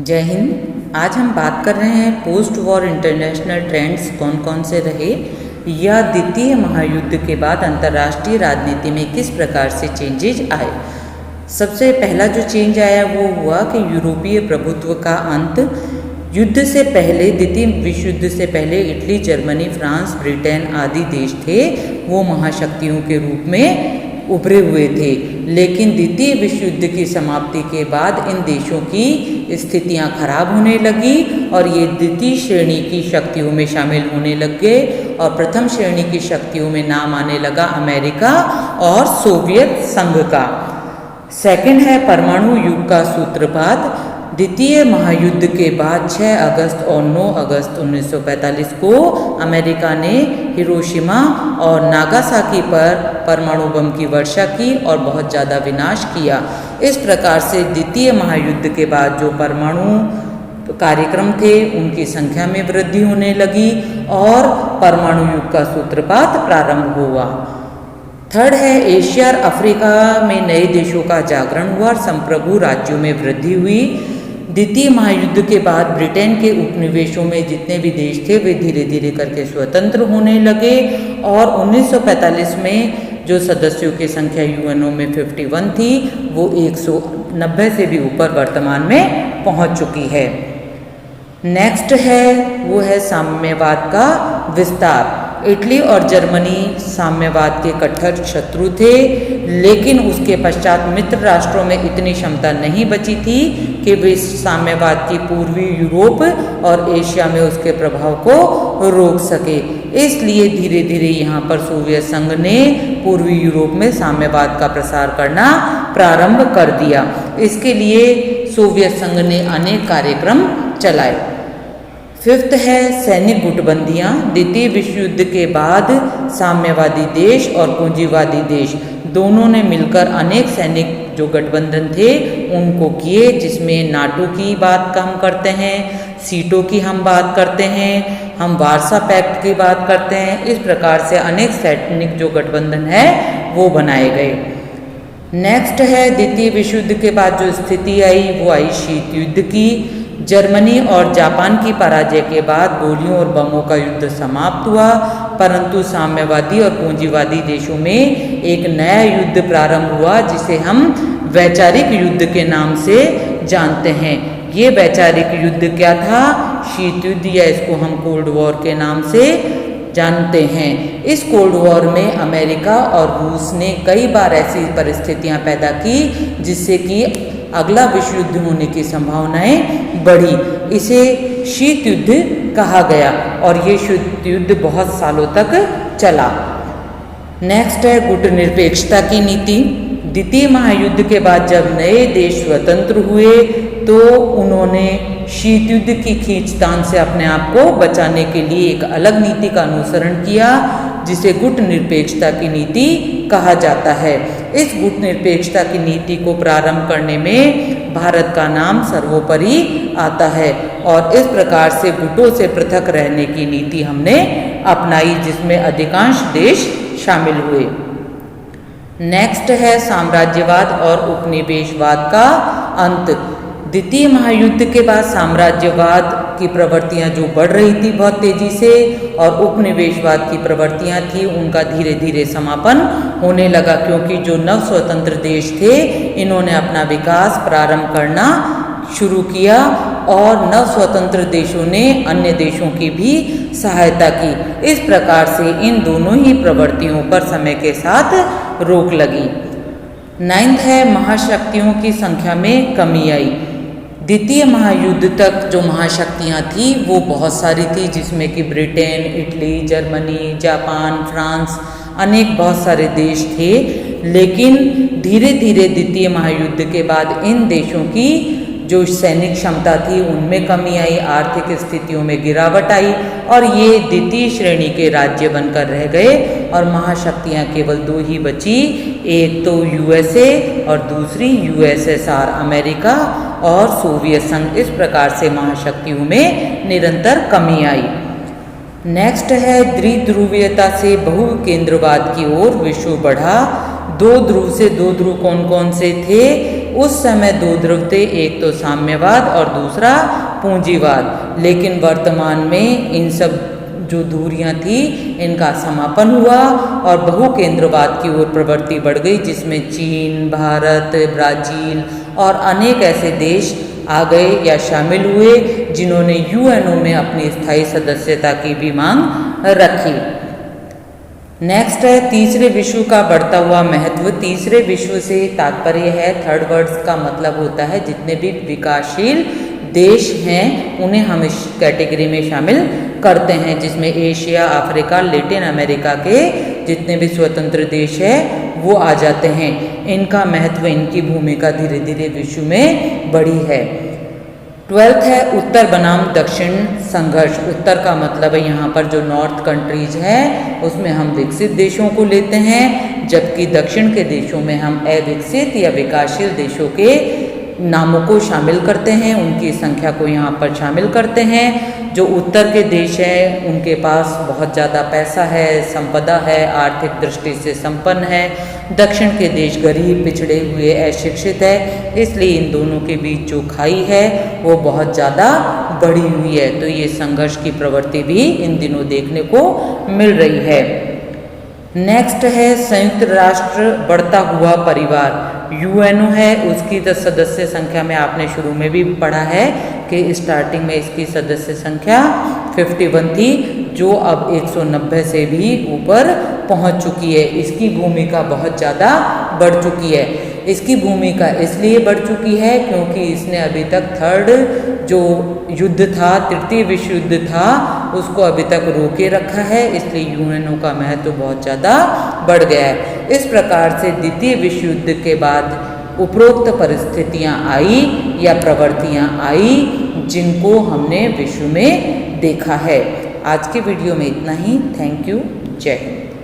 जय हिंद। आज हम बात कर रहे हैं पोस्ट वॉर इंटरनेशनल ट्रेंड्स कौन कौन से रहे या द्वितीय महायुद्ध के बाद अंतर्राष्ट्रीय राजनीति में किस प्रकार से चेंजेज आए। सबसे पहला जो चेंज आया वो हुआ कि यूरोपीय प्रभुत्व का अंत। युद्ध से पहले, द्वितीय विश्व युद्ध से पहले इटली, जर्मनी, फ्रांस, ब्रिटेन आदि देश थे वो महाशक्तियों के रूप में उभरे हुए थे, लेकिन द्वितीय विश्व युद्ध की समाप्ति के बाद इन देशों की स्थितियां खराब होने लगी और ये द्वितीय श्रेणी की शक्तियों में शामिल होने लग गए और प्रथम श्रेणी की शक्तियों में नाम आने लगा अमेरिका और सोवियत संघ का। सेकंड है परमाणु युग का सूत्रपात। द्वितीय महायुद्ध के बाद 6 अगस्त और 9 अगस्त 1945 को अमेरिका ने हिरोशिमा और नागासाकी पर परमाणु बम की वर्षा की और बहुत ज़्यादा विनाश किया। इस प्रकार से द्वितीय महायुद्ध के बाद जो परमाणु कार्यक्रम थे उनकी संख्या में वृद्धि होने लगी और परमाणु युग का सूत्रपात प्रारंभ हुआ। थर्ड है एशिया और अफ्रीका में नए देशों का जागरण हुआ और संप्रभु राज्यों में वृद्धि हुई। द्वितीय महायुद्ध के बाद ब्रिटेन के उपनिवेशों में जितने भी देश थे वे धीरे धीरे करके स्वतंत्र होने लगे और 1945 में जो सदस्यों की संख्या यूएनओ में 51 थी वो 190 से भी ऊपर वर्तमान में पहुंच चुकी है। नेक्स्ट है वो है साम्यवाद का विस्तार। इटली और जर्मनी साम्यवाद के कट्टर शत्रु थे, लेकिन उसके पश्चात मित्र राष्ट्रों में इतनी क्षमता नहीं बची थी कि वे साम्यवाद की पूर्वी यूरोप और एशिया में उसके प्रभाव को रोक सके। इसलिए धीरे धीरे यहाँ पर सोवियत संघ ने पूर्वी यूरोप में साम्यवाद का प्रसार करना प्रारंभ कर दिया। इसके लिए सोवियत संघ ने अनेक कार्यक्रम चलाए। फिफ्थ है सैनिक गुटबंदियाँ। द्वितीय विश्व युद्ध के बाद साम्यवादी देश और पूंजीवादी देश दोनों ने मिलकर अनेक सैनिक जो गठबंधन थे उनको किए, जिसमें नाटो की बात हम करते हैं, सीटो की हम बात करते हैं, हम वारसा पैक्ट की बात करते हैं। इस प्रकार से अनेक सैनिक जो गठबंधन है वो बनाए गए। नेक्स्ट है द्वितीय विश्व युद्ध के बाद जो स्थिति आई वो आई शीत युद्ध की। जर्मनी और जापान की पराजय के बाद गोलियों और बमों का युद्ध समाप्त हुआ, परंतु साम्यवादी और पूंजीवादी देशों में एक नया युद्ध प्रारंभ हुआ जिसे हम वैचारिक युद्ध के नाम से जानते हैं। ये वैचारिक युद्ध क्या था? शीत युद्ध, या इसको हम कोल्ड वॉर के नाम से जानते हैं। इस कोल्ड वॉर में अमेरिका और रूस ने कई बार ऐसी परिस्थितियां पैदा की जिससे कि अगला विश्व युद्ध होने की संभावनाएं बढ़ी। इसे शीत युद्ध कहा गया और ये शीत युद्ध बहुत सालों तक चला। नेक्स्ट है गुटनिरपेक्षता की नीति। द्वितीय महायुद्ध के बाद जब नए देश स्वतंत्र हुए तो उन्होंने शीत युद्ध की खींचतान से अपने आप को बचाने के लिए एक अलग नीति का अनुसरण किया जिसे गुटनिरपेक्षता की नीति कहा जाता है। इस गुटनिरपेक्षता की नीति को प्रारंभ करने में भारत का नाम सर्वोपरि आता है और इस प्रकार से गुटों से पृथक रहने की नीति हमने अपनाई जिसमें अधिकांश देश शामिल हुए। नेक्स्ट है साम्राज्यवाद और उपनिवेशवाद का अंत। द्वितीय महायुद्ध के बाद साम्राज्यवाद की प्रवृत्तियां जो बढ़ रही थी बहुत तेजी से और उपनिवेशवाद की प्रवृत्तियां थी उनका धीरे धीरे समापन होने लगा, क्योंकि जो नव स्वतंत्र देश थे इन्होंने अपना विकास प्रारंभ करना शुरू किया और नव स्वतंत्र देशों ने अन्य देशों की भी सहायता की। इस प्रकार से इन दोनों ही प्रवृत्तियों पर समय के साथ रोक लगी। नाइन्थ है महाशक्तियों की संख्या में कमी आई। द्वितीय महायुद्ध तक जो महाशक्तियाँ थी वो बहुत सारी थी, जिसमें कि Britain, Italy, Germany, Japan, France, अनेक बहुत सारे देश थे। लेकिन धीरे धीरे द्वितीय महायुद्ध के बाद इन देशों की जो सैनिक क्षमता थी उनमें कमी आई, आर्थिक स्थितियों में गिरावट आई और ये द्वितीय श्रेणी के राज्य बनकर रह गए और महाशक्तियाँ केवल दो ही बची, एक तो यूएसए और दूसरी यूएसएसआर अमेरिका और सोवियत संघ। इस प्रकार से महाशक्तियों में निरंतर कमी आई। नेक्स्ट है द्विध्रुवीयता से बहुकेंद्रवाद की ओर विश्व बढ़ा। 2 ध्रुव से 2 ध्रुव कौन कौन से थे? उस समय दो ध्रुव थे, एक तो साम्यवाद और दूसरा पूंजीवाद। लेकिन वर्तमान में इन सब जो दूरियां थी इनका समापन हुआ और बहुकेंद्रवाद की ओर प्रवृत्ति बढ़ गई, जिसमें चीन, भारत, ब्राज़ील और अनेक ऐसे देश आ गए या शामिल हुए जिन्होंने यूएनओ में अपनी स्थायी सदस्यता की भी मांग रखी। नेक्स्ट है तीसरे विश्व का बढ़ता हुआ महत्व। तीसरे विश्व से तात्पर्य है, थर्ड वर्ल्ड का मतलब होता है जितने भी विकासशील देश हैं उन्हें हम इस कैटेगरी में शामिल करते हैं, जिसमें एशिया, अफ्रीका, लैटिन अमेरिका के जितने भी स्वतंत्र देश है वो आ जाते हैं। इनका महत्व, इनकी भूमिका धीरे धीरे विश्व में बढ़ी है। 12th है उत्तर बनाम दक्षिण संघर्ष। उत्तर का मतलब है यहाँ पर जो नॉर्थ कंट्रीज हैं उसमें हम विकसित देशों को लेते हैं, जबकि दक्षिण के देशों में हम अविकसित या विकासशील देशों के नामों को शामिल करते हैं, उनकी संख्या को यहाँ पर शामिल करते हैं। जो उत्तर के देश हैं उनके पास बहुत ज़्यादा पैसा है, संपदा है, आर्थिक दृष्टि से संपन्न है। दक्षिण के देश गरीब, पिछड़े हुए, अशिक्षित है, इसलिए इन दोनों के बीच जो खाई है वो बहुत ज़्यादा बढ़ी हुई है। तो ये संघर्ष की प्रवृत्ति भी इन दिनों देखने को मिल रही है। नेक्स्ट है संयुक्त राष्ट्र बढ़ता हुआ परिवार। यूएनओ है, उसकी सदस्य संख्या में आपने शुरू में भी पढ़ा है कि स्टार्टिंग में इसकी सदस्य संख्या 51 थी, जो अब 190 से भी ऊपर पहुंच चुकी है। इसकी भूमिका बहुत ज़्यादा बढ़ चुकी है। इसकी भूमिका इसलिए बढ़ चुकी है क्योंकि इसने अभी तक थर्ड जो युद्ध था, तृतीय विश्व युद्ध था, उसको अभी तक रोके रखा है, इसलिए यूएनओ का महत्व बहुत ज़्यादा बढ़ गया है। इस प्रकार से द्वितीय विश्व युद्ध के बाद उपरोक्त परिस्थितियाँ आई या प्रवृत्तियाँ आई जिनको हमने विश्व में देखा है। आज के वीडियो में इतना ही। Thank you. जय हिंद।